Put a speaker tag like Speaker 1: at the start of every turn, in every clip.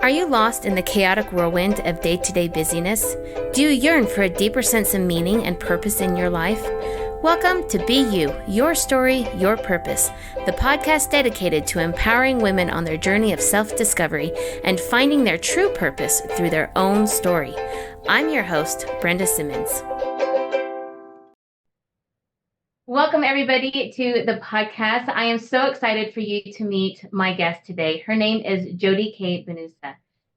Speaker 1: Are you lost in the chaotic whirlwind of day-to-day busyness? Do you yearn for a deeper sense of meaning and purpose in your life? Welcome to Be You, Your Story, Your Purpose, the podcast dedicated to empowering women on their journey of self-discovery and finding their true purpose through their own story. I'm your host, Brenda Simmons. Welcome, everybody, to the podcast. I am so excited for you to meet my guest today. Her name is Jodi Kay Benusa.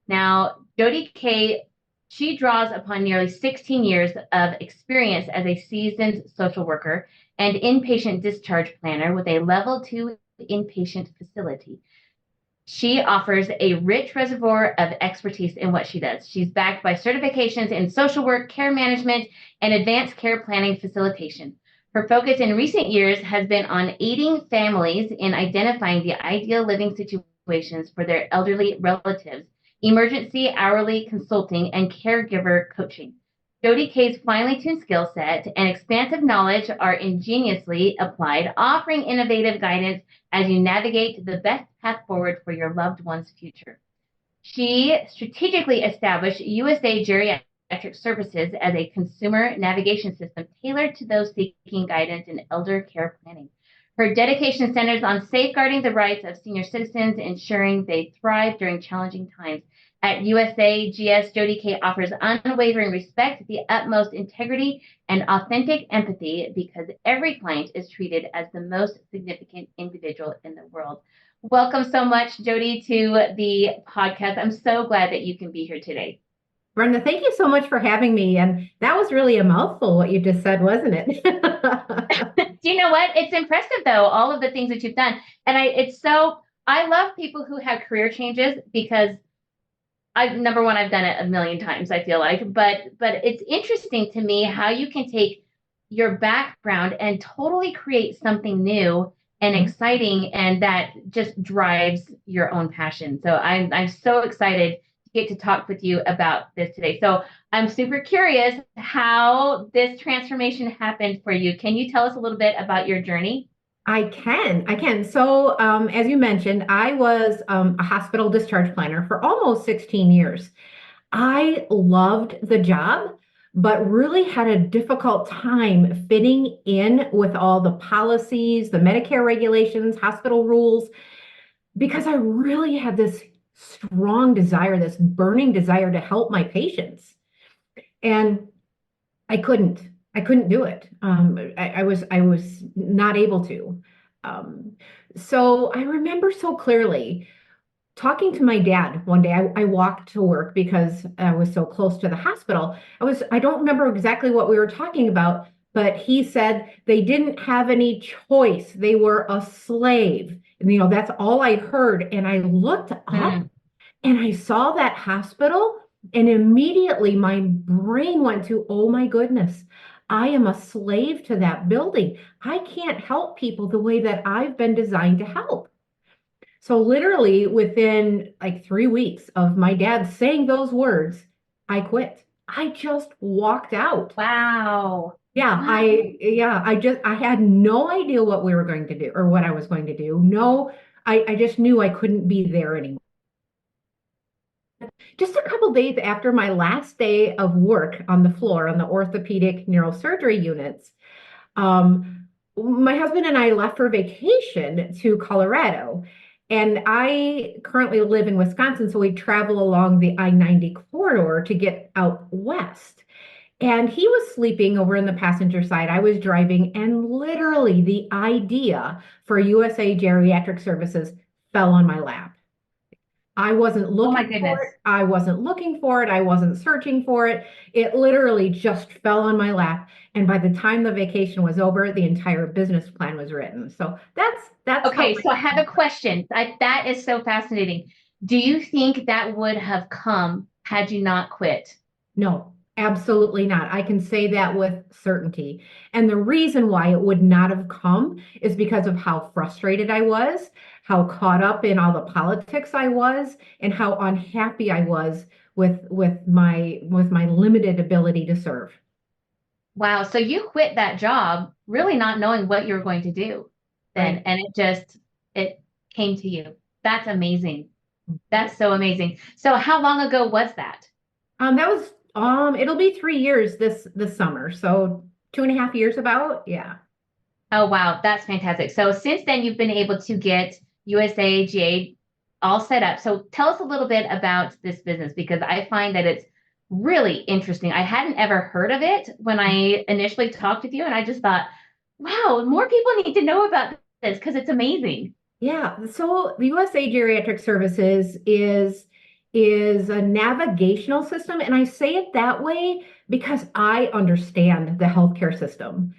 Speaker 1: Now, Jodi Kay, she draws upon nearly 16 years of experience as a seasoned social worker and inpatient discharge planner with a level 2 inpatient facility. She offers a rich reservoir of expertise in what she does. She's backed by certifications in social work, care management, and advanced care planning facilitation. Her focus in recent years has been on aiding families in identifying the ideal living situations for their elderly relatives, emergency hourly consulting, and caregiver coaching. Jodi Kay's finely tuned skill set and expansive knowledge are ingeniously applied, offering innovative guidance as you navigate the best path forward for your loved one's future. She strategically established USA Geriatric Services as a consumer navigation system tailored to those seeking guidance in elder care planning. Her dedication centers on safeguarding the rights of senior citizens, ensuring they thrive during challenging times. At USA GS, Jodi Kay offers unwavering respect, the utmost integrity, and authentic empathy because every client is treated as the most significant individual in the world. Welcome so much, Jodi, to the podcast. I'm so glad that you can be here today.
Speaker 2: Brenda, thank you so much for having me. And that was really a mouthful, what you just said, wasn't it?
Speaker 1: Do you know what? It's impressive, though, all of the things that you've done. And I love people who have career changes because number one, I've done it a million times, I feel like, but it's interesting to me how you can take your background and totally create something new and exciting, and that just drives your own passion. So I'm so excited to get to talk with you about this today. So I'm super curious how this transformation happened for you. Can you tell us a little bit about your journey?
Speaker 2: I can. So, as you mentioned, I was a hospital discharge planner for almost 16 years. I loved the job, but really had a difficult time fitting in with all the policies, the Medicare regulations, hospital rules, because I really had this strong desire, this burning desire to help my patients. And I couldn't. I couldn't do it. I was not able to. So I remember so clearly talking to my dad one day. I walked to work because I was so close to the hospital. I don't remember exactly what we were talking about, but he said they didn't have any choice. They were a slave. And, that's all I heard. And I looked up and I saw that hospital, and immediately my brain went to, oh my goodness, I am a slave to that building. I can't help people the way that I've been designed to help. So literally within like 3 weeks of my dad saying those words, I quit. I just walked out.
Speaker 1: Wow.
Speaker 2: Yeah,
Speaker 1: Wow.
Speaker 2: I had no idea what we were going to do or what I was going to do. No, I just knew I couldn't be there anymore. Just a couple days after my last day of work on the floor on the orthopedic neurosurgery units, my husband and I left for vacation to Colorado. And I currently live in Wisconsin, so we travel along the I-90 corridor to get out west. And he was sleeping over in the passenger side. I was driving, and literally the idea for USA Geriatric Services fell on my lap. I wasn't
Speaker 1: Oh my
Speaker 2: looking for
Speaker 1: goodness.
Speaker 2: it. I wasn't looking for it. I wasn't searching for it. It literally just fell on my lap. And by the time the vacation was over, the entire business plan was written. So that's how.
Speaker 1: Okay, so I have a question. That is so fascinating. Do you think that would have come had you not quit?
Speaker 2: No, absolutely not. I can say that with certainty. And the reason why it would not have come is because of how frustrated I was, how caught up in all the politics I was, and how unhappy I was with my limited ability to serve.
Speaker 1: Wow, so you quit that job really not knowing what you were going to do then,
Speaker 2: Right.
Speaker 1: and it came to you. That's amazing. That's so amazing. So how long ago was that?
Speaker 2: That was it'll be 3 years this summer, so 2.5 years about, yeah.
Speaker 1: Oh, wow, that's fantastic. So since then, you've been able to get USA GA all set up. So tell us a little bit about this business because I find that it's really interesting. I hadn't ever heard of it when I initially talked with you, and I just thought, wow, more people need to know about this because it's amazing.
Speaker 2: Yeah, so the USA Geriatric Services is a navigational system, and I say it that way because I understand the healthcare system,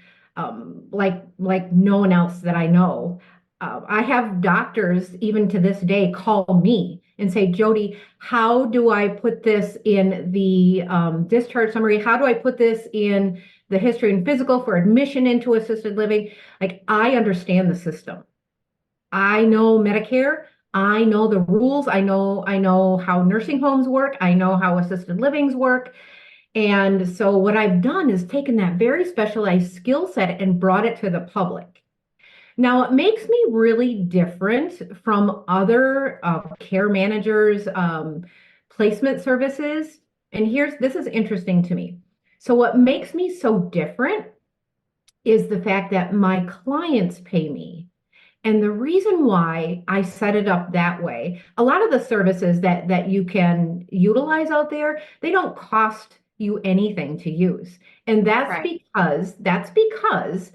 Speaker 2: like no one else that I know. I have doctors even to this day call me and say, Jodi, how do I put this in the discharge summary? How do I put this in the history and physical for admission into assisted living? Like I understand the system. I know Medicare. I know the rules. I know how nursing homes work. I know how assisted livings work. And so what I've done is taken that very specialized skill set and brought it to the public. Now, it makes me really different from other care managers, placement services. And this is interesting to me. So what makes me so different is the fact that my clients pay me. And the reason why I set it up that way, a lot of the services that you can utilize out there, they don't cost you anything to use. And
Speaker 1: Right.
Speaker 2: that's because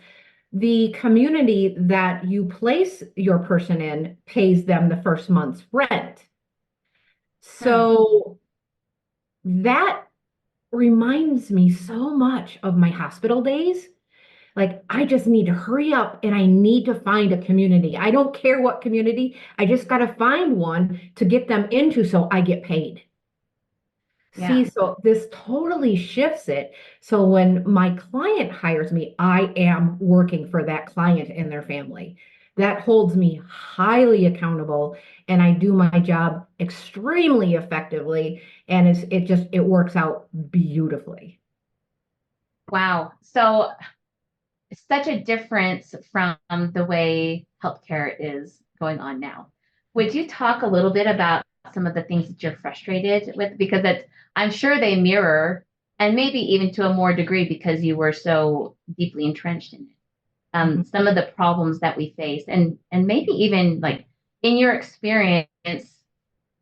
Speaker 2: the community that you place your person in pays them the first month's rent.
Speaker 1: Hmm.
Speaker 2: So that reminds me so much of my hospital days. Like, I just need to hurry up and I need to find a community. I don't care what community, I just got to find one to get them into so I get paid. See,
Speaker 1: Yeah.
Speaker 2: so this totally shifts it. So when my client hires me, I am working for that client and their family. That holds me highly accountable, and I do my job extremely effectively, and it works out beautifully.
Speaker 1: Wow. So such a difference from the way healthcare is going on now. Would you talk a little bit about some of the things that you're frustrated with? Because I'm sure they mirror, and maybe even to a more degree because you were so deeply entrenched in it.
Speaker 2: Mhm.
Speaker 1: Some of the problems that we face, and maybe even like in your experience,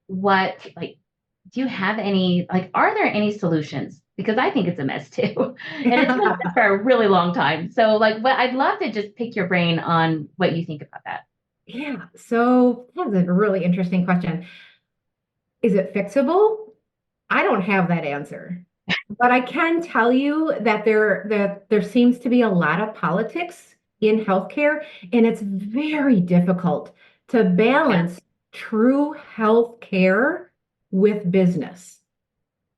Speaker 1: what like do you have any like are there any solutions? Because I think it's a mess too. And it's been a mess for a really long time. So like what I'd love to just pick your brain on what you think about that.
Speaker 2: Yeah, so that's a really interesting question. Is it fixable? I don't have that answer. But I can tell you that there seems to be a lot of politics in healthcare, and it's very difficult to
Speaker 1: Yeah,
Speaker 2: balance true health care with business.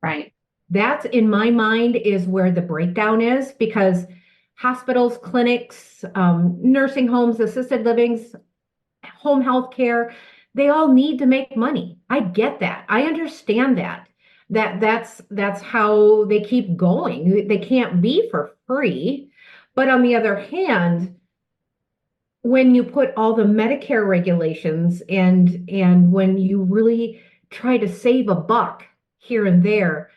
Speaker 1: right.
Speaker 2: That's in my mind is where the breakdown is because hospitals, clinics, nursing homes, assisted livings, home health care, they all need to make money. I get that. I understand that. That's how they keep going. They can't be for free. But on the other hand, when you put all the Medicare regulations and when you really try to save a buck here and there,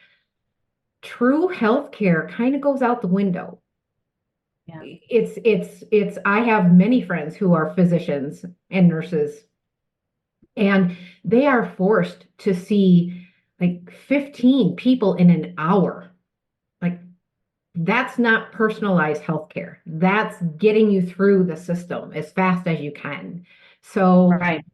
Speaker 2: true health care kind of goes out the window.
Speaker 1: Yeah.
Speaker 2: It's I have many friends who are physicians and nurses, and they are forced to see like 15 people in an hour. Like that's not personalized healthcare. That's getting you through the system as fast as you can. So
Speaker 1: Right.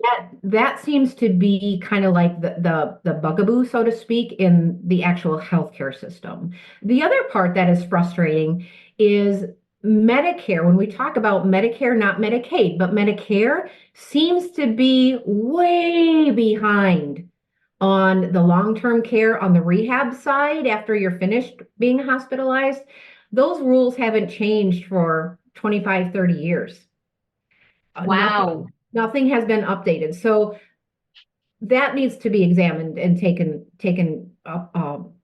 Speaker 2: that seems to be kind of like the bugaboo, so to speak, in the actual healthcare system. The other part that is frustrating is Medicare. When we talk about Medicare, not Medicaid, but Medicare seems to be way behind on the long-term care on the rehab side after you're finished being hospitalized. Those rules haven't changed for 25, 30 years.
Speaker 1: Wow.
Speaker 2: Nothing has been updated. So that needs to be examined and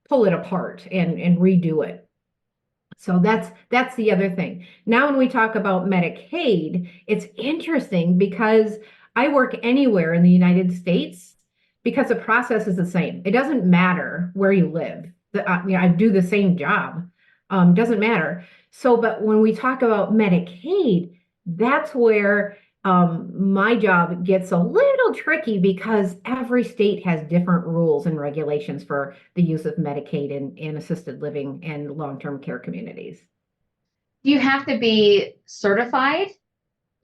Speaker 2: pull it apart and redo it. So that's the other thing. Now, when we talk about Medicaid, it's interesting because I work anywhere in the United States. because the process is the same. It doesn't matter where you live. I do the same job. Doesn't matter. So, but when we talk about Medicaid, that's where my job gets a little tricky because every state has different rules and regulations for the use of Medicaid in assisted living and long-term care communities.
Speaker 1: Do you have to be certified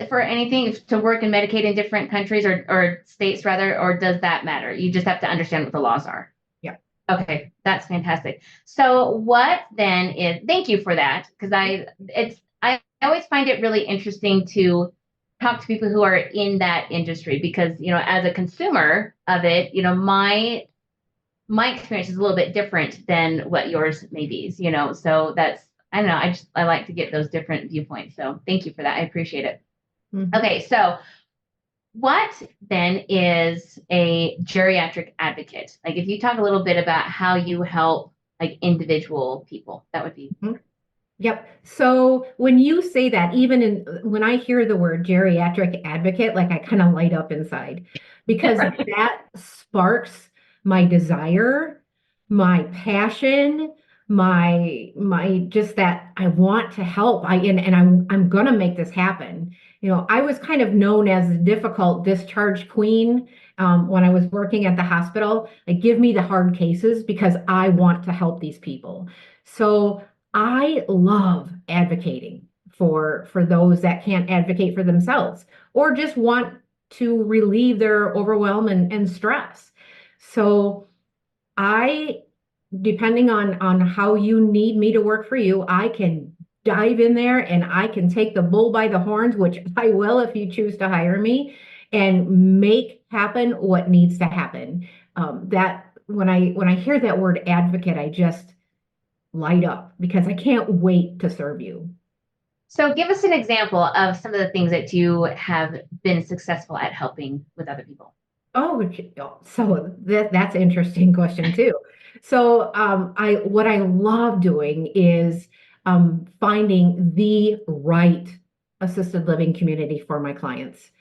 Speaker 1: for anything to work in Medicaid in different countries or states rather, or does that matter? You just have to understand what the laws are.
Speaker 2: Yeah.
Speaker 1: Okay, that's fantastic. So what then is, thank you for that, because I always find it really interesting to talk to people who are in that industry because, as a consumer of it, my experience is a little bit different than what yours may be, so that's, I don't know, I like to get those different viewpoints. So thank you for that. I appreciate it.
Speaker 2: Mhm.
Speaker 1: Okay, so what then is a geriatric advocate? Like if you talk a little bit about how you help like individual people, that would be
Speaker 2: Mhm. Yep. So when you say that, when I hear the word geriatric advocate, like I kind of light up inside because
Speaker 1: right.
Speaker 2: that sparks my desire, my passion, my just that I want to help. I'm gonna make this happen. I was kind of known as the difficult discharge queen when I was working at the hospital. Like, give me the hard cases because I want to help these people. So I love advocating for those that can't advocate for themselves or just want to relieve their overwhelm and stress. So I, depending on how you need me to work for you, I can dive in there and I can take the bull by the horns, which I will if you choose to hire me, and make happen what needs to happen. That when I hear that word advocate, I just light up because I can't wait to serve you.
Speaker 1: So give us an example of some of the things that you have been successful at helping with other people.
Speaker 2: So that's an interesting question too. So I what I love doing is finding the right assisted living community for my clients.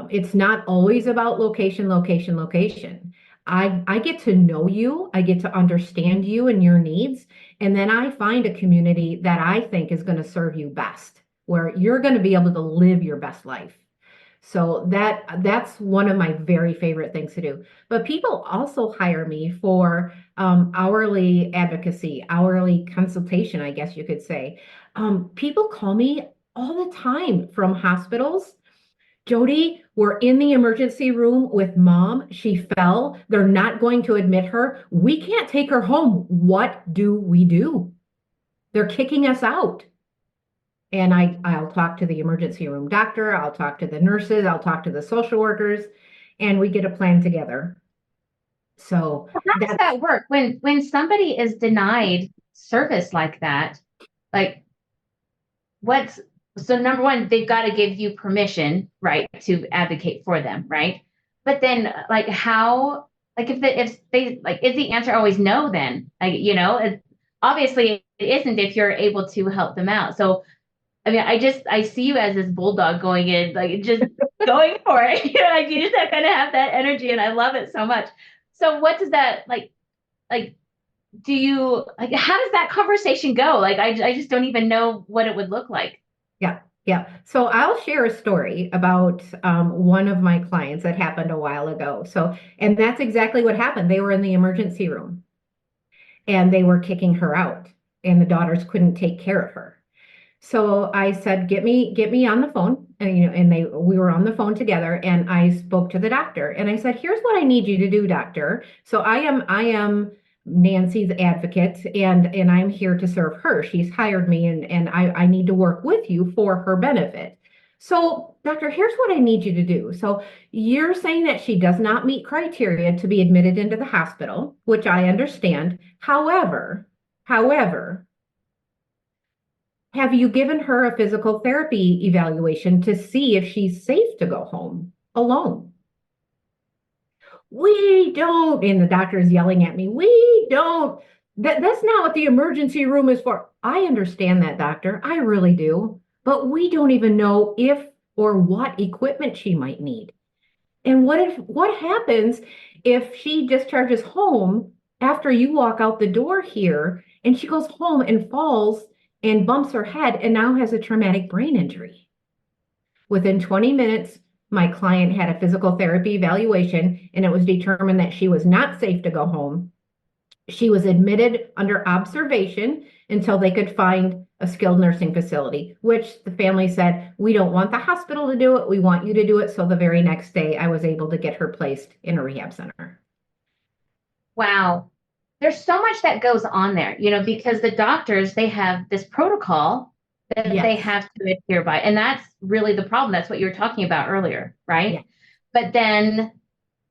Speaker 2: It's not always about location, location, location. I get to know you, I get to understand you and your needs, and then I find a community that I think is going to serve you best, where you're going to be able to live your best life. So that's one of my very favorite things to do. But people also hire me for hourly advocacy, hourly consultation, I guess you could say. People call me all the time from hospitals. Jodi, we're in the emergency room with mom. She fell. They're not going to admit her. We can't take her home. What do we do? They're kicking us out. And I'll talk to the emergency room doctor, I'll talk to the nurses, I'll talk to the social workers, and we get a plan together. So
Speaker 1: How does
Speaker 2: that's
Speaker 1: that work when somebody is denied service like that? Like what's so number one, they've got to give you permission, right, to advocate for them, right? But then like how like if they like is the answer always no then? Like, obviously it isn't if you're able to help them out. So I mean, I see you as this bulldog going in, like just going for it. Like you just have kind of have that energy, and I love it so much. So what does that like? Do you like? How does that conversation go? Like I just don't even know what it would look like.
Speaker 2: yeah, yeah. So I'll share a story about one of my clients that happened a while ago. And that's exactly what happened. They were in the emergency room and they were kicking her out, and the daughters couldn't take care of her. So I said, get me on the phone. And we were on the phone together and I spoke to the doctor and I said, here's what I need you to do, doctor. So I am Nancy's advocate and I'm here to serve her. She's hired me and I need to work with you for her benefit. So, doctor, here's what I need you to do. So you're saying that she does not meet criteria to be admitted into the hospital, which I understand. However, have you given her a physical therapy evaluation to see if she's safe to go home alone? We don't. And the doctor is yelling at me. We don't. That's not what the emergency room is for. I understand that, doctor. I really do. But we don't even know if or what equipment she might need. And what happens if she discharges home after you walk out the door here and she goes home and falls and bumps her head and now has a traumatic brain injury. Within 20 minutes, my client had a physical therapy evaluation and it was determined that she was not safe to go home. She was admitted under observation until they could find a skilled nursing facility, which the family said, we don't want the hospital to do it. We want you to do it. So the very next day, I was able to get her placed in a rehab center.
Speaker 1: Wow. There's so much that goes on there, because the doctors, they have this protocol that they
Speaker 2: Yes.
Speaker 1: have to adhere by. And that's really the problem. That's what you were talking about earlier, right?
Speaker 2: Yeah.
Speaker 1: But then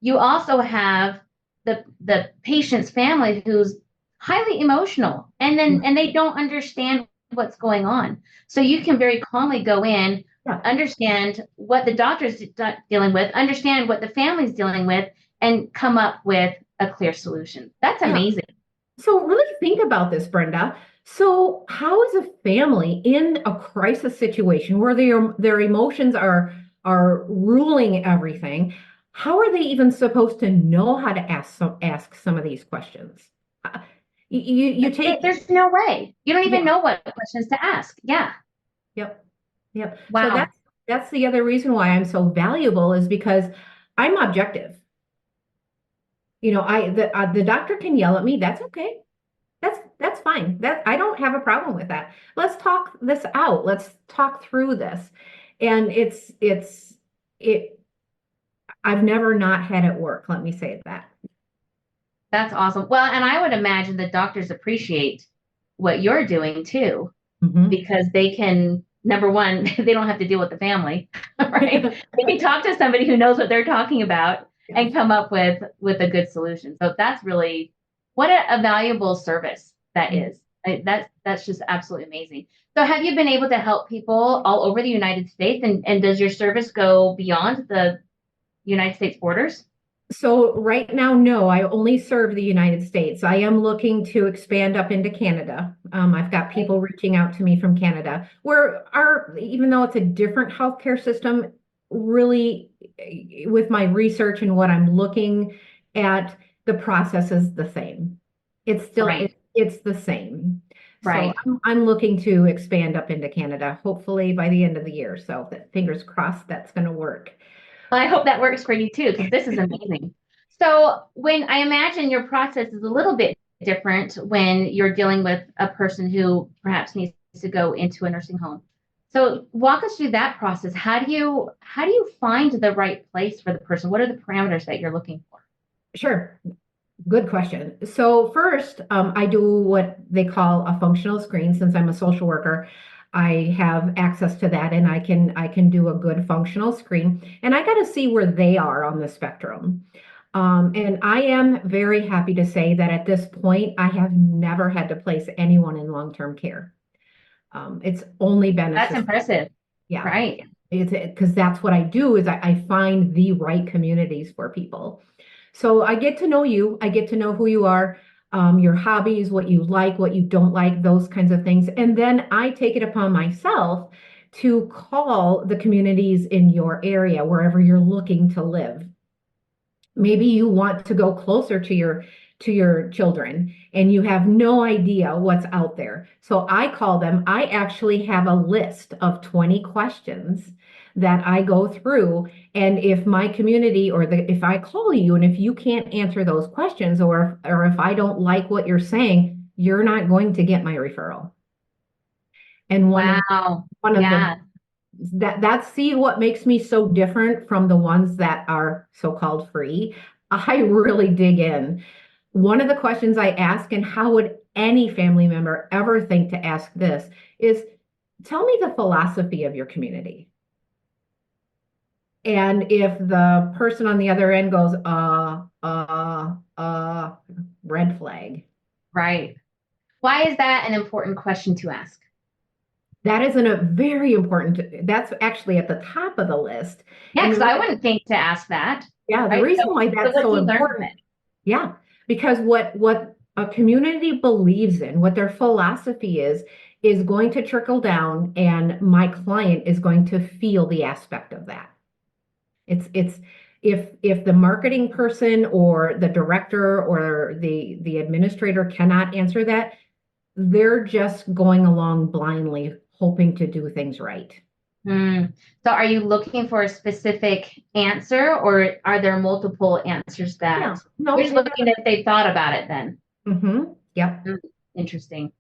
Speaker 1: you also have the patient's family who's highly emotional and they don't understand what's going on. So you can very calmly go in,
Speaker 2: Yeah.
Speaker 1: understand what the doctor's dealing with, understand what the family's dealing with, and come up with a clear solution. That's
Speaker 2: Yeah.
Speaker 1: amazing.
Speaker 2: So really think about this, Brenda. So how is a family in a crisis situation where their emotions are ruling everything? How are they even supposed to know how to ask some of these questions? Uh, you take
Speaker 1: There's no way. You don't even
Speaker 2: Yeah.
Speaker 1: know what questions to ask. Yeah.
Speaker 2: Yep. Yep. So
Speaker 1: Wow.
Speaker 2: that's the other reason why I'm so valuable is because I'm objective. The doctor can yell at me. That's okay. That's fine. That I don't have a problem with that. Let's talk this out. Let's talk through this. And it I've never not had it work. Let me say that.
Speaker 1: That's awesome. Well, and I would imagine that doctors appreciate what you're doing too,
Speaker 2: Hmm.
Speaker 1: because they can, number one, they don't have to deal with the family, right? They can talk to somebody who knows what they're talking about
Speaker 2: Yes.
Speaker 1: and come up with a good solution. So that's really what a valuable service that is. That's just absolutely amazing. So have you been able to help people all over the United States, and does your service go beyond the United States borders?
Speaker 2: So right now, no, I only serve the United States. I am looking to expand up into Canada. I've got people reaching out to me from Canada, where even though it's a different healthcare system, really, with my research and what I'm looking at, the process is the same. It's still
Speaker 1: Right,
Speaker 2: it's the same. So
Speaker 1: right.
Speaker 2: I'm looking to expand up into Canada, hopefully by the end of the year. So fingers crossed that's going to work.
Speaker 1: Well, I hope that works for you too, because this is amazing. So, when I imagine your process is a little bit different when you're dealing with a person who perhaps needs to go into a nursing home. So, walk us through that process. How do you find the right place for the person? What are the parameters that you're looking for?
Speaker 2: Sure. Good question. So first, I do what they call a functional screen. Since I'm a social worker, I have access to that, and I can do a good functional screen, and I got to see where they are on the spectrum. And I am very happy to say that at this point, I have never had to place anyone in long-term care. It's only been
Speaker 1: That's
Speaker 2: assisted.
Speaker 1: impressive,
Speaker 2: Yeah,
Speaker 1: right?
Speaker 2: it's because that's what I do is I find the right communities for people. So I get to know you. I get to know who you are, your hobbies, what you like, what you don't like, those kinds of things. And then I take it upon myself to call the communities in your area, wherever you're looking to live. Maybe you want to go closer to your children and you have no idea what's out there. So I call them, I actually have a list of 20 questions that I go through. And if my community if I call you and if you can't answer those questions or if I don't like what you're saying, you're not going to get my referral. And
Speaker 1: Wow.
Speaker 2: one of the
Speaker 1: Yeah.
Speaker 2: that's see what makes me so different from the ones that are so-called free. I really dig in. One of the questions I ask, and how would any family member ever think to ask this, is tell me the philosophy of your community. And if the person on the other end goes, red flag.
Speaker 1: Right. Why is that an important question to ask?
Speaker 2: That isn't a very important, that's actually at the top of the list.
Speaker 1: Yeah,
Speaker 2: And
Speaker 1: because I wouldn't think to ask that,
Speaker 2: yeah, the
Speaker 1: right?
Speaker 2: reason
Speaker 1: So,
Speaker 2: why
Speaker 1: so
Speaker 2: that's
Speaker 1: what
Speaker 2: so
Speaker 1: do you learn from
Speaker 2: important,
Speaker 1: it?
Speaker 2: yeah, because what a community believes in, what their philosophy is going to trickle down, and my client is going to feel the aspect of that. It's If the marketing person or the director or the administrator cannot answer that, they're just going along blindly, hoping to do things right.
Speaker 1: Mm. So are you looking for a specific answer or are there multiple answers
Speaker 2: Yeah,
Speaker 1: that you're
Speaker 2: no,
Speaker 1: just looking if they thought about it then?
Speaker 2: yep.
Speaker 1: Mm. Interesting.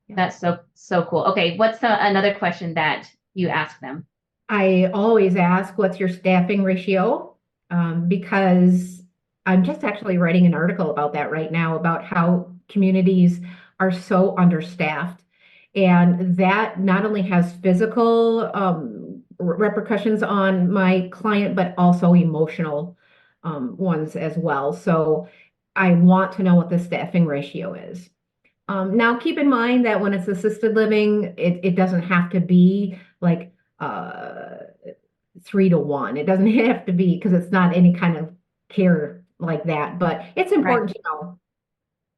Speaker 2: Yeah.
Speaker 1: That's so cool. Okay, what's another question that you ask them?
Speaker 2: I always ask, what's your staffing ratio? Because I'm just actually writing an article about that right now about how communities are so understaffed. And that not only has physical repercussions on my client, but also emotional ones as well. So I want to know what the staffing ratio is. Now, keep in mind that when it's assisted living, it doesn't have to be like uh, 3 to 1. It doesn't have to be because it's not any kind of care like that, but it's
Speaker 1: Right.
Speaker 2: important to know.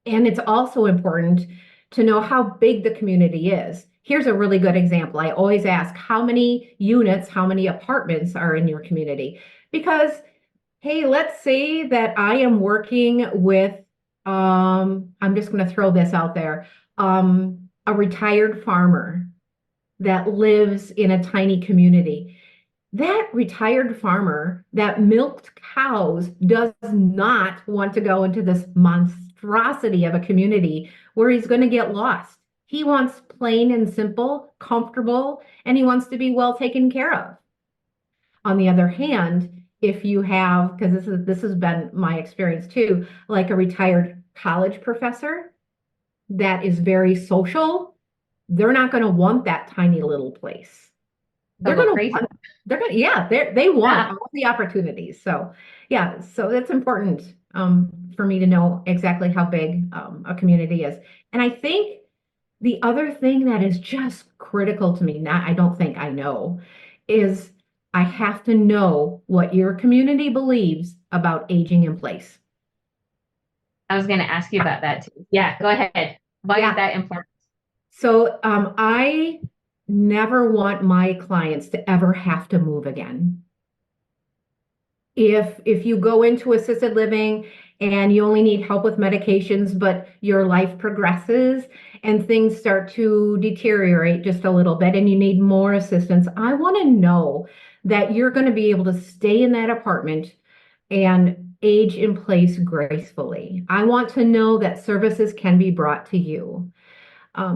Speaker 2: And it's also important to know how big the community is. Here's a really good example. I always ask how many units, how many apartments are in your community? Because, hey, let's say that I am working with, I'm just going to throw this out there, a retired farmer that lives in a tiny community. That retired farmer that milked cows does not want to go into this monstrosity of a community where he's going to get lost. He wants plain and simple, comfortable, and he wants to be well taken care of. On the other hand, if you have, because this has been my experience too, like a retired college professor that is very social, they're not going to want that tiny little place.
Speaker 1: They'll
Speaker 2: They're
Speaker 1: go
Speaker 2: going to
Speaker 1: crazy.
Speaker 2: want, they're going to, yeah, they want
Speaker 1: Yeah.
Speaker 2: all the opportunities. So, yeah, so that's important for me to know exactly how big a community is. And I think the other thing that is just critical to me, not I don't think I know, is I have to know what your community believes about aging in place.
Speaker 1: I was going to ask you about that too. Yeah, go ahead. Why is
Speaker 2: Yeah.
Speaker 1: that important?
Speaker 2: So I never want my clients to ever have to move again. If you go into assisted living and you only need help with medications, but your life progresses and things start to deteriorate just a little bit and you need more assistance, I want to know that you're going to be able to stay in that apartment and age in place gracefully. I want to know that services can be brought to you.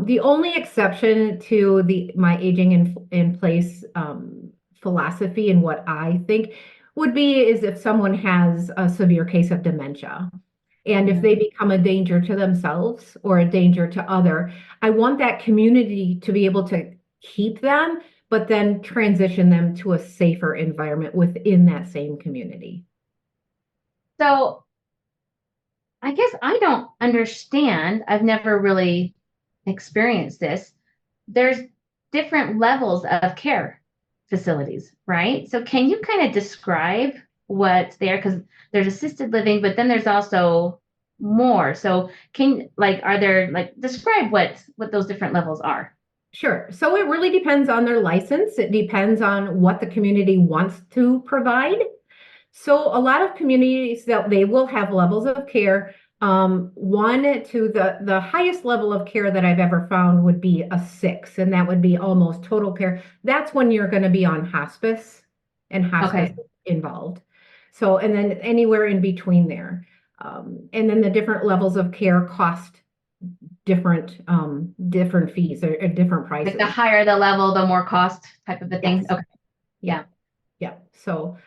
Speaker 2: The only exception to the my aging in place philosophy and what I think would be is if someone has a severe case of dementia. And if
Speaker 1: Mm.
Speaker 2: they become a danger to themselves or a danger to other, I want that community to be able to keep them, but then transition them to a safer environment within that same community.
Speaker 1: So I guess I don't understand. I've never really experienced this. There's different levels of care facilities, right? So can you kind of describe what's there? Because there's assisted living, but then there's also more. So can like are there like describe what those different levels are?
Speaker 2: Sure. So it really depends on their license. It depends on what the community wants to provide. So a lot of communities that they will have levels of care. One to the highest level of care that I've ever found would be a 6, and that would be almost total care. That's when you're going to be on hospice and hospice
Speaker 1: Okay.
Speaker 2: involved. So, and then anywhere in between there. And then the different levels of care cost different fees or different
Speaker 1: Like the
Speaker 2: prices.
Speaker 1: higher the level, the more cost type of a thing.
Speaker 2: Yes.
Speaker 1: Okay.
Speaker 2: Yeah.
Speaker 1: Yeah.
Speaker 2: Yeah. So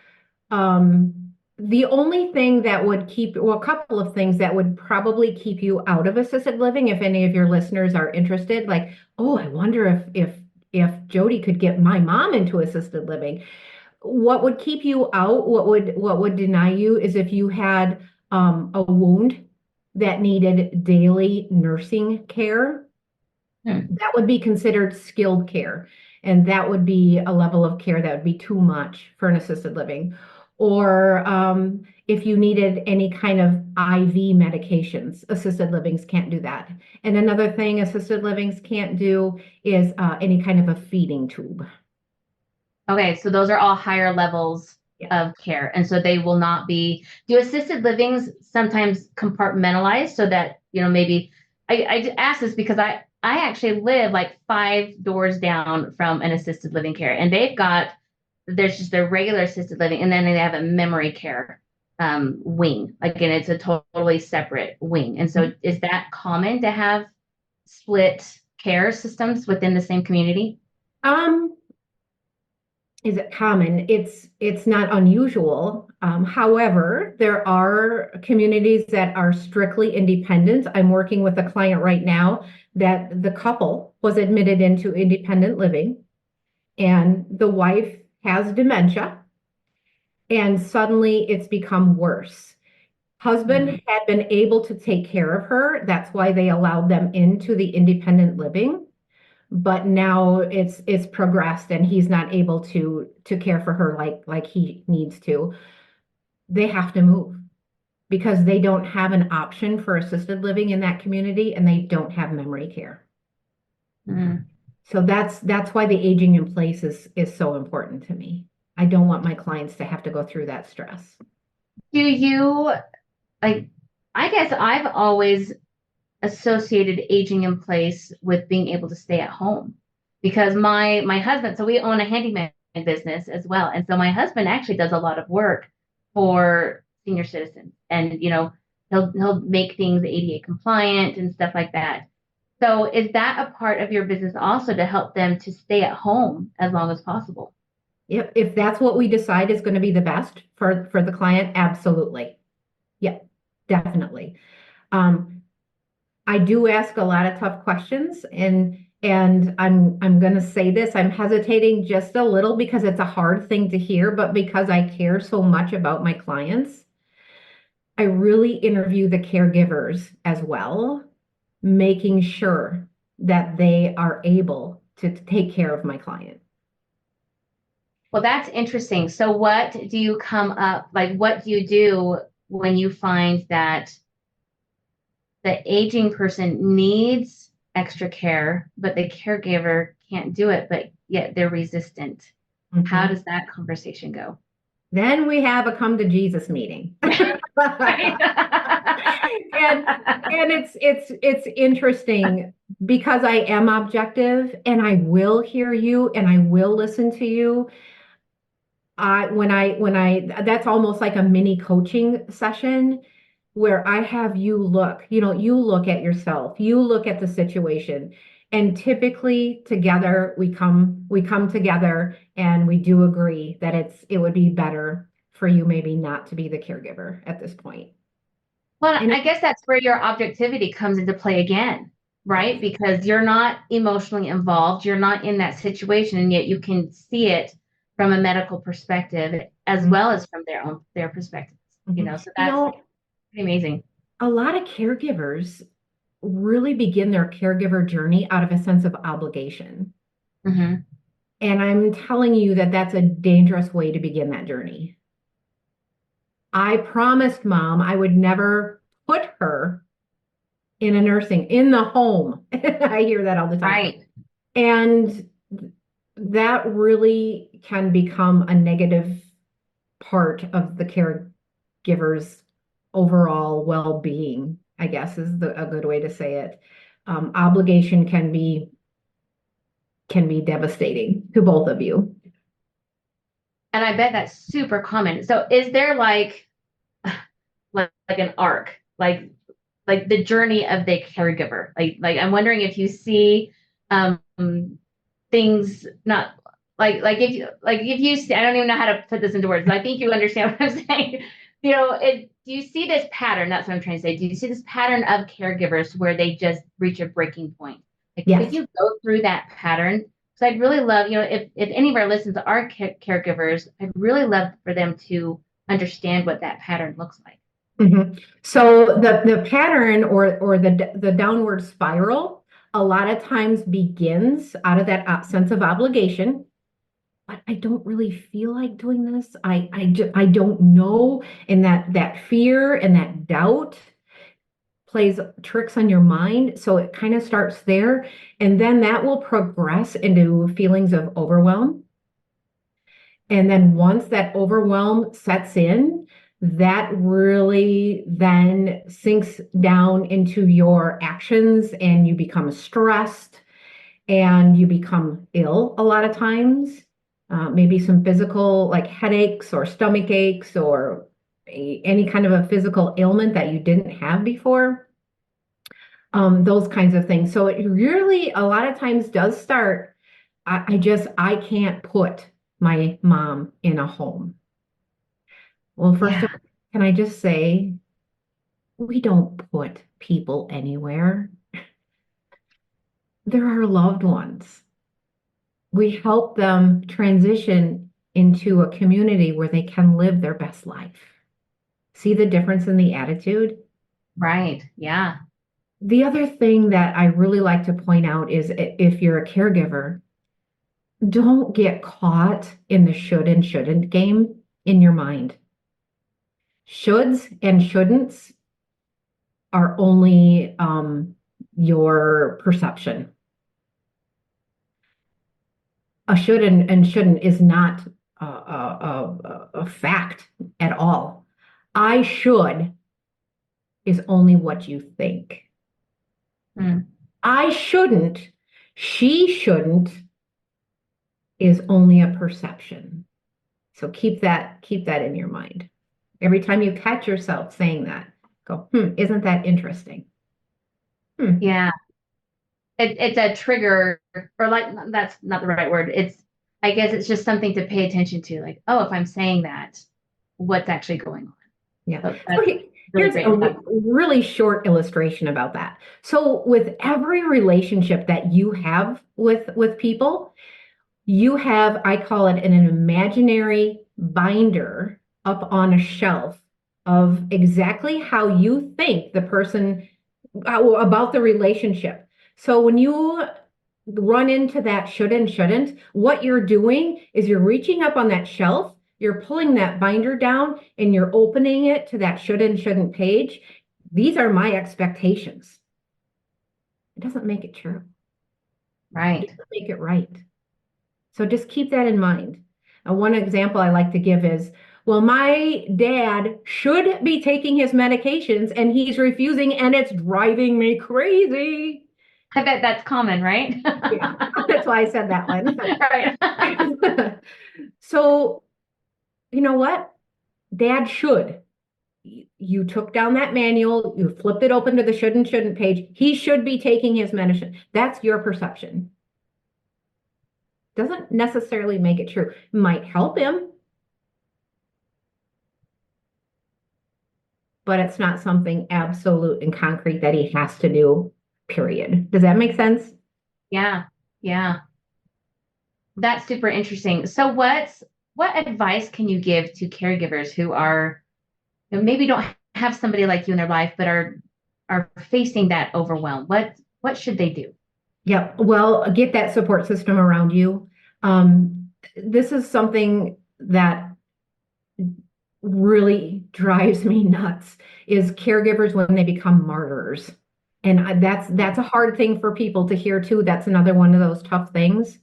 Speaker 2: the only thing that would keep, well, a couple of things that would probably keep you out of assisted living, if any of your listeners are interested, like, oh, I wonder if Jodi could get my mom into assisted living. What would keep you out, what would deny you is if you had a wound that needed daily nursing care.
Speaker 1: Hmm.
Speaker 2: That would be considered skilled care. And that would be a level of care that would be too much for an assisted living. Or if you needed any kind of IV medications, assisted livings can't do that. And another thing assisted livings can't do is any kind of a feeding tube.
Speaker 1: Okay, so those are all higher levels
Speaker 2: Yeah.
Speaker 1: of care. And so they will not be, do assisted livings sometimes compartmentalize so that, maybe I ask this because I actually live like 5 doors down from an assisted living care, and there's just their regular assisted living, and then they have a memory care wing. Again, it's a totally separate wing. And so is that common to have split care systems within the same community?
Speaker 2: Um, is it common? It's not unusual. However, there are communities that are strictly independent. I'm working with a client right now that the couple was admitted into independent living, and the wife has dementia, and suddenly it's become worse. Husband
Speaker 1: Mhm.
Speaker 2: had been able to take care of her. That's why they allowed them into the independent living. But now it's progressed and he's not able to care for her like he needs to. They have to move because they don't have an option for assisted living in that community and they don't have memory care.
Speaker 1: Mhm.
Speaker 2: So that's why the aging in place is so important to me. I don't want my clients to have to go through that stress.
Speaker 1: Do you like, I guess I've always associated aging in place with being able to stay at home because my husband, so we own a handyman business as well. And so my husband actually does a lot of work for senior citizens, and he'll make things ADA compliant and stuff like that. So is that a part of your business also to help them to stay at home as long as possible?
Speaker 2: If that's what we decide is going to be the best for the client, absolutely. Yeah, definitely. Um, I do ask a lot of tough questions, and I'm going to say this. I'm hesitating just a little because it's a hard thing to hear, but because I care so much about my clients, I really interview the caregivers as well, making sure that they are able to take care of my client.
Speaker 1: Well, that's interesting. So what do you come up, like what do you do when you find that the aging person needs extra care, but the caregiver can't do it, but yet they're resistant? How
Speaker 2: Mhm.
Speaker 1: does that conversation go?
Speaker 2: Then we have a come to Jesus meeting.
Speaker 1: Right.
Speaker 2: And it's interesting because I am objective and I will hear you and I will listen to you. When I that's almost like a mini coaching session where I have you look, you look at yourself, you look at the situation, and typically together we come together and we do agree that it would be better for you maybe not to be the caregiver at this point.
Speaker 1: Well,
Speaker 2: And
Speaker 1: I guess that's where your objectivity comes into play again, right?
Speaker 2: yes.
Speaker 1: Because you're not emotionally involved, you're not in that situation, and yet you can see it from a medical perspective as
Speaker 2: Mhm,
Speaker 1: well as from their perspectives,
Speaker 2: mhm.
Speaker 1: So
Speaker 2: You
Speaker 1: that's
Speaker 2: know,
Speaker 1: pretty amazing.
Speaker 2: a lot of caregivers really begin their caregiver journey out of a sense of obligation.
Speaker 1: Hmm.
Speaker 2: And I'm telling you that that's a dangerous way to begin that journey. I promised mom I would never put her in the home. I hear that all the time.
Speaker 1: Right.
Speaker 2: And that really can become a negative part of the caregiver's overall well-being, I guess is a good way to say it. Obligation can be devastating to both of you.
Speaker 1: And I bet that's super common. So is there like an arc, like the journey of the caregiver? Like I'm wondering if you see um things not like if you see, I don't even know how to put this into words, but I think you understand what I'm saying. Do you see this pattern? That's what I'm trying to say. Do you see this pattern of caregivers where they just reach a breaking point? Like, could
Speaker 2: Yes.
Speaker 1: you go through that pattern? So I'd really love, if any of our listeners are caregivers, I'd really love for them to understand what that pattern looks like.
Speaker 2: Mhm. So the pattern or the downward spiral a lot of times begins out of that sense of obligation. But I don't really feel like doing this. I don't know, and that fear and that doubt plays tricks on your mind. So it kind of starts there, and then that will progress into feelings of overwhelm. And then once that overwhelm sets in, that really then sinks down into your actions and you become stressed and you become ill a lot of times. Maybe some physical, like headaches or stomach aches or any kind of a physical ailment that you didn't have before. Those kinds of things. So it really a lot of times does start. I can't put my mom in a home. Well, first of
Speaker 1: Yeah.
Speaker 2: all, can I just say we don't put people anywhere. They're our loved ones. We help them transition into a community where they can live their best life. See the difference in the attitude?
Speaker 1: Right. Yeah.
Speaker 2: The other thing that I really like to point out is if you're a caregiver, don't get caught in the should and shouldn't game in your mind. Shoulds and shouldn'ts are only your perception. A should and shouldn't is not a fact at all. I should is only what you think.
Speaker 1: Mm.
Speaker 2: I shouldn't, she shouldn't is only a perception. So keep that in your mind. Every time you catch yourself saying that, go, isn't that interesting? Hmm.
Speaker 1: Yeah. It's a trigger, or like, that's not the right word. I guess it's just something to pay attention to. Like, oh, if I'm saying that, what's actually going on?
Speaker 2: Yeah.
Speaker 1: So
Speaker 2: So
Speaker 1: that's really
Speaker 2: here's
Speaker 1: great
Speaker 2: a
Speaker 1: advice.
Speaker 2: really short illustration about that. So with every relationship that you have with people, you have, I call it an imaginary binder up on a shelf of exactly how you think the person about the relationship. So when you run into that should and shouldn't, what you're doing is you're reaching up on that shelf, you're pulling that binder down, and you're opening it to that should and shouldn't page. These are my expectations. It doesn't make it true. It
Speaker 1: Right.
Speaker 2: doesn't make it right. So just keep that in mind. One example I like to give is, well, my dad should be taking his medications and he's refusing, and it's driving me crazy.
Speaker 1: I bet that's common, right?
Speaker 2: Yeah, that's why I said that one.
Speaker 1: Right.
Speaker 2: So, you know what? Dad should. You took down that manual, you flipped it open to the should and shouldn't page. He should be taking his medicine. That's your perception. Doesn't necessarily make it true. Might help him, but it's not something absolute and concrete that he has to do, period. Does that make sense?
Speaker 1: Yeah. Yeah. That's super interesting. So what advice can you give to caregivers who are, maybe don't have somebody like you in their life, but are facing that overwhelm? What should they do?
Speaker 2: Yeah, well, get that support system around you. This is something that really drives me nuts is caregivers when they become martyrs. And that's a hard thing for people to hear too. That's another one of those tough things.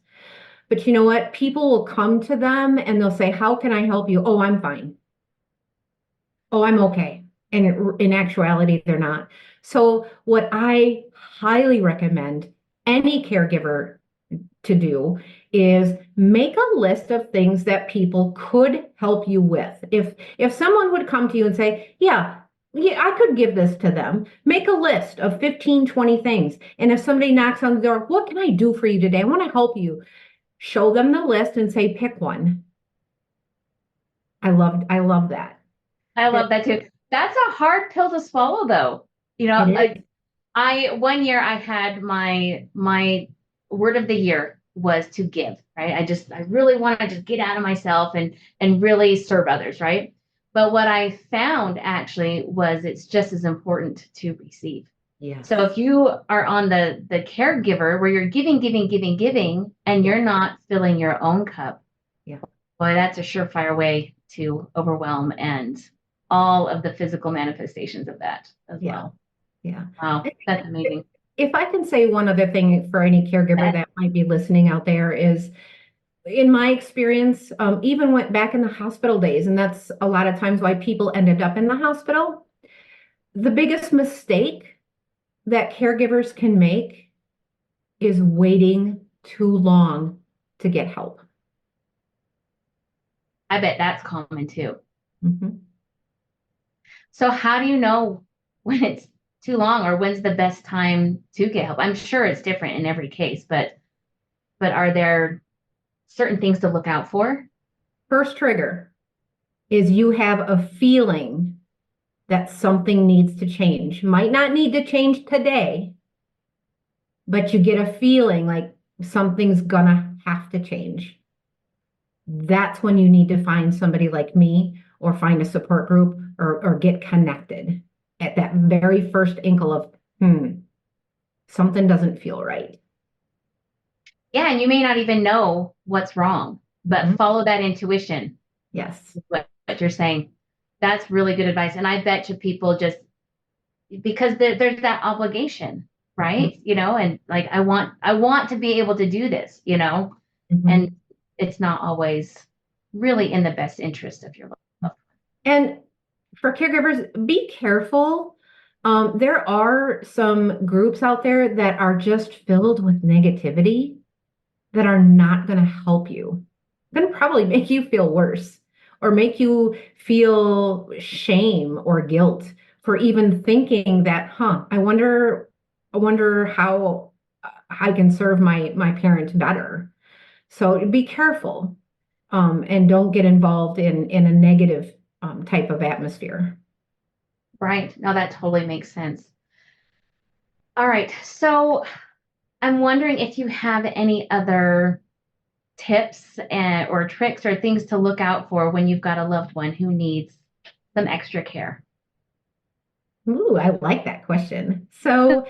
Speaker 2: But you know what? People will come to them and they'll say, "How can I help you?" "Oh, I'm fine." "Oh, I'm okay." And in actuality, they're not. So what I highly recommend any caregiver to do is make a list of things that people could help you with. If someone would come to you and say, yeah, I could give this to them, make a list of 15, 20 things. And if somebody knocks on the door, "What can I do for you today? I want to help you." Show them the list and say, "Pick one." I love that.
Speaker 1: I
Speaker 2: That
Speaker 1: love that too. That's a hard pill to swallow though. You know,
Speaker 2: it is.
Speaker 1: like I one year I had my word of the year was to give, right? I really want to just get out of myself and really serve others, right? But what I found actually was it's just as important to receive. So
Speaker 2: Yes.
Speaker 1: if you are on the caregiver where you're giving, giving, giving, giving, and
Speaker 2: Yeah.
Speaker 1: you're not filling your own cup,
Speaker 2: Yeah.
Speaker 1: boy, that's a surefire way to overwhelm and all of the physical manifestations of that as
Speaker 2: Yeah.
Speaker 1: well.
Speaker 2: Yeah.
Speaker 1: Wow, that's amazing.
Speaker 2: If I can say one other thing for any caregiver
Speaker 1: That-
Speaker 2: that might be listening out there is in my experience, even went back in the hospital days, and that's a lot of times why people ended up in the hospital. The biggest mistake that caregivers can make is waiting too long to get help.
Speaker 1: I bet that's common too.
Speaker 2: Mhm.
Speaker 1: So how do you know when it's too long or when's the best time to get help? I'm sure it's different in every case, but are there certain things to look out for?
Speaker 2: First trigger is you have a feeling that something needs to change. Might not need to change today, but you get a feeling like something's gonna have to change. That's when you need to find somebody like me or find a support group or get connected at that very first inkle of, something doesn't feel right.
Speaker 1: Yeah, and you may not even know what's wrong, but
Speaker 2: Mhm.
Speaker 1: follow that intuition,
Speaker 2: Yes.
Speaker 1: is what you're saying. That's really good advice. And I bet you people just because there's that obligation,
Speaker 2: Mhm.
Speaker 1: right? And like I want to be able to do this,
Speaker 2: Mhm.
Speaker 1: and it's not always really in the best interest of your loved
Speaker 2: And for caregivers, be careful. There are some groups out there that are just filled with negativity that are not going to help you. Going to probably make you feel worse or make you feel shame or guilt for even thinking that, I wonder how I can serve my parent better. So be careful, and don't get involved in a negative type of atmosphere.
Speaker 1: right. Now that totally makes sense. All right. So I'm wondering if you have any other tips or tricks or things to look out for when you've got a loved one who needs some extra care.
Speaker 2: Ooh, I like that question. So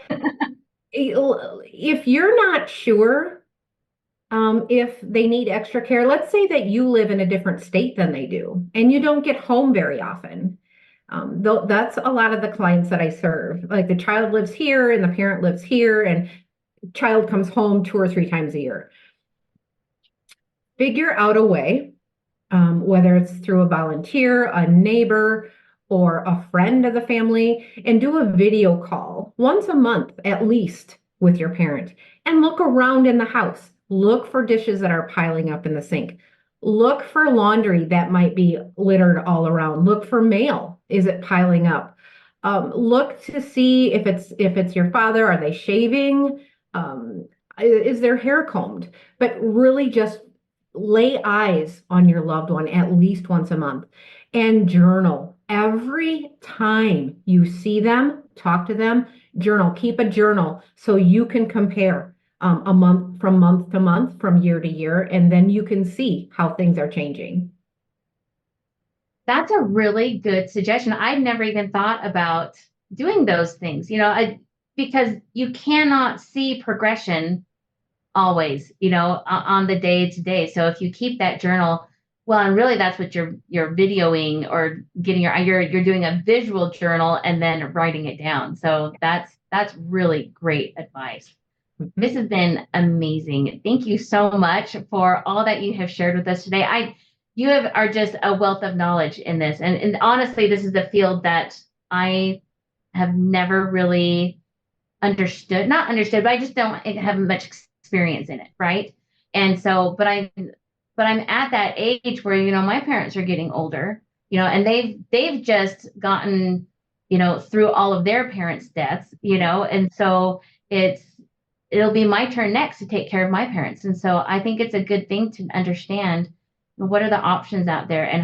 Speaker 2: if you're not sure if they need extra care, let's say that you live in a different state than they do and you don't get home very often. Though that's a lot of the clients that I serve. Like the child lives here and the parent lives here, and child comes home 2 or 3 times a year. Figure out a way, whether it's through a volunteer, a neighbor, or a friend of the family, and do a video call once a month at least with your parent and look around in the house. Look for dishes that are piling up in the sink. Look for laundry that might be littered all around. Look for mail. Is it piling up? Look to see if it's your father. Are they shaving? Is their hair combed? But really just lay eyes on your loved one at least once a month and journal. Every time you see them, talk to them, journal. Keep a journal so you can compare a month to month, from year to year, and then you can see how things are changing.
Speaker 1: That's a really good suggestion. I've never even thought about doing those things, because you cannot see progression always, on the day to day. So if you keep that journal, well, and really that's what you're videoing or getting you're doing a visual journal and then writing it down. So that's really great advice. This
Speaker 2: Mhm.
Speaker 1: has been amazing. Thank you so much for all that you have shared with us today. Are just a wealth of knowledge in this. And honestly, this is the field that I have never really understood, not understood, but I just don't have much experience in it, right? And so, but I'm at that age where, my parents are getting older, and they've just gotten, through all of their parents' deaths, and so it'll be my turn next to take care of my parents. And so I think it's a good thing to understand what are the options out there and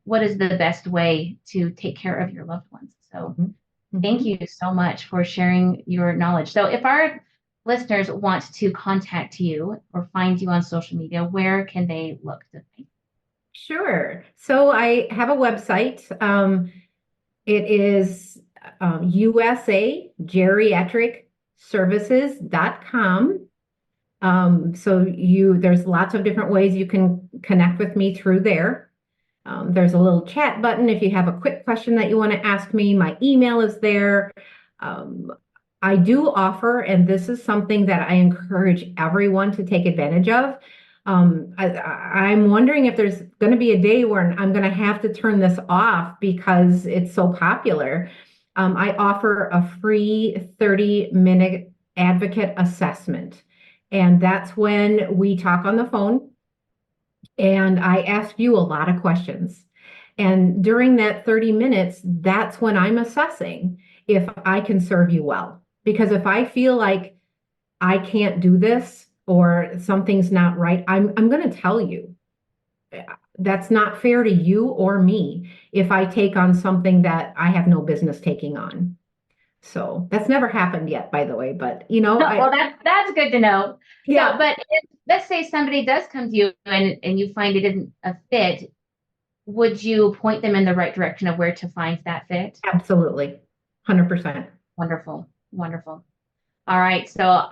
Speaker 1: what is the best way to take care of your loved ones. So
Speaker 2: Mhm.
Speaker 1: thank
Speaker 2: Mhm.
Speaker 1: you so much for sharing your knowledge. So, if our listeners want to contact you or find you on social media, where can they look to find
Speaker 2: Sure. So I have a website. It is USA Geriatric Services.com. So there's lots of different ways you can connect with me through there. There's a little chat button if you have a quick question that you want to ask me. My email is there. Um, I do offer, and this is something that I encourage everyone to take advantage of. I'm wondering if there's going to be a day where I'm going to have to turn this off because it's so popular. I offer a free 30-minute advocate assessment. And that's when we talk on the phone and I ask you a lot of questions. And during that 30 minutes, that's when I'm assessing if I can serve you well. Because if I feel like I can't do this or something's not right, I'm going to tell you. That's not fair to you or me if I take on something that I have no business taking on. So that's never happened yet, by the way, but
Speaker 1: Well, that's good to know. So,
Speaker 2: yeah,
Speaker 1: but if, let's say somebody does come to you and you find it isn't a fit, would you point them in the right direction of where to find that fit?
Speaker 2: absolutely. 100%.
Speaker 1: Wonderful, wonderful. All right. So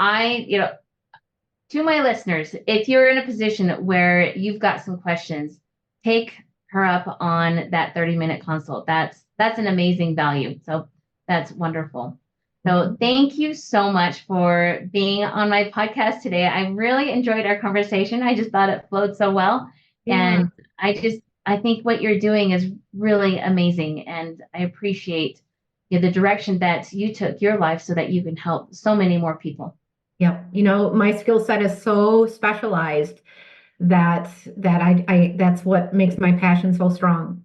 Speaker 1: to my listeners, if you're in a position where you've got some questions, take her up on that 30-minute consult. That's an amazing value. So that's wonderful. So thank you so much for being on my podcast today. I really enjoyed our conversation. I just thought it flowed so well.
Speaker 2: Yeah.
Speaker 1: And I think what you're doing is really amazing. And I appreciate the direction that you took your life so that you can help so many more people.
Speaker 2: Yep. My skill set is so specialized that that's what makes my passion so strong.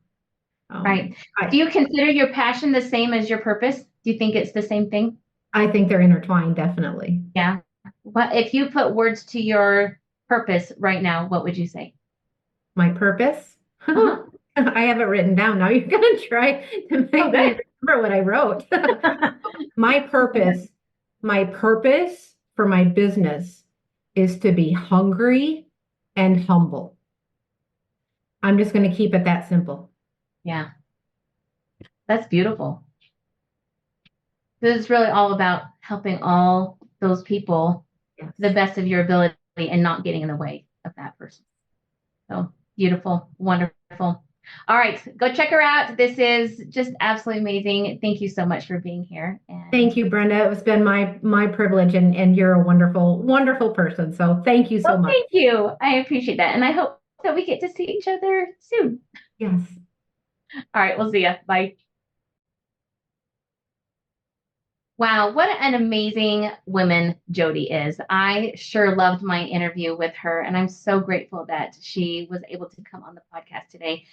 Speaker 1: Right.
Speaker 2: I
Speaker 1: Do you consider your passion the same as your purpose? Do you think it's the same thing?
Speaker 2: I think they're intertwined, definitely.
Speaker 1: Yeah. What if you put words to your purpose right now, what would you say?
Speaker 2: My purpose?
Speaker 1: Uh-huh.
Speaker 2: I have it written down. Now you're going to try to
Speaker 1: Oh,
Speaker 2: make me
Speaker 1: good.
Speaker 2: remember what I wrote. My purpose, my purpose for my business is to be hungry and humble. I'm just going to keep it that simple.
Speaker 1: Yeah, that's beautiful. This is really all about helping all those people
Speaker 2: Yes.
Speaker 1: to the best of your ability and not getting in the way of that person. So beautiful, wonderful. All right, go check her out. This is just absolutely amazing. Thank you so much for being here. And
Speaker 2: Thank you, Brenda. It's been my privilege, and you're a wonderful, wonderful person. So thank you so
Speaker 1: well,
Speaker 2: much.
Speaker 1: thank you. I appreciate that. And I hope that we get to see each other soon.
Speaker 2: Yes.
Speaker 1: All right, we'll see ya. Bye. Wow, what an amazing woman Jodi is. I sure loved my interview with her, and I'm so grateful that she was able to come on the podcast today.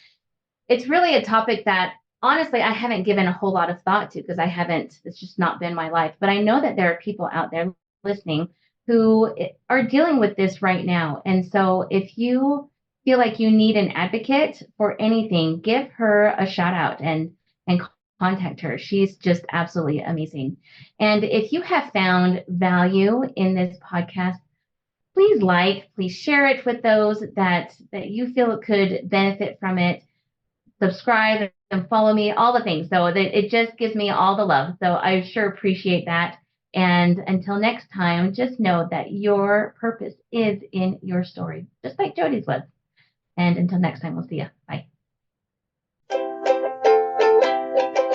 Speaker 1: It's really a topic that honestly I haven't given a whole lot of thought to because it's just not been my life. But I know that there are people out there listening who are dealing with this right now. And so if you feel like you need an advocate for anything, give her a shout out and contact her. She's just absolutely amazing. And if you have found value in this podcast, please share it with those that you feel could benefit from it. Subscribe and follow me, all the things. So that it just gives me all the love. So I sure appreciate that. And until next time, just know that your purpose is in your story, just like Jodi's was. And until next time, we'll see you. Bye.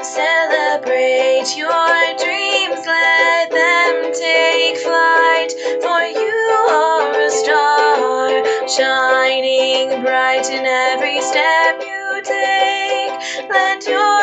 Speaker 3: Celebrate your dreams, let them take flight, for you are a star, shining bright in every step you take. Let your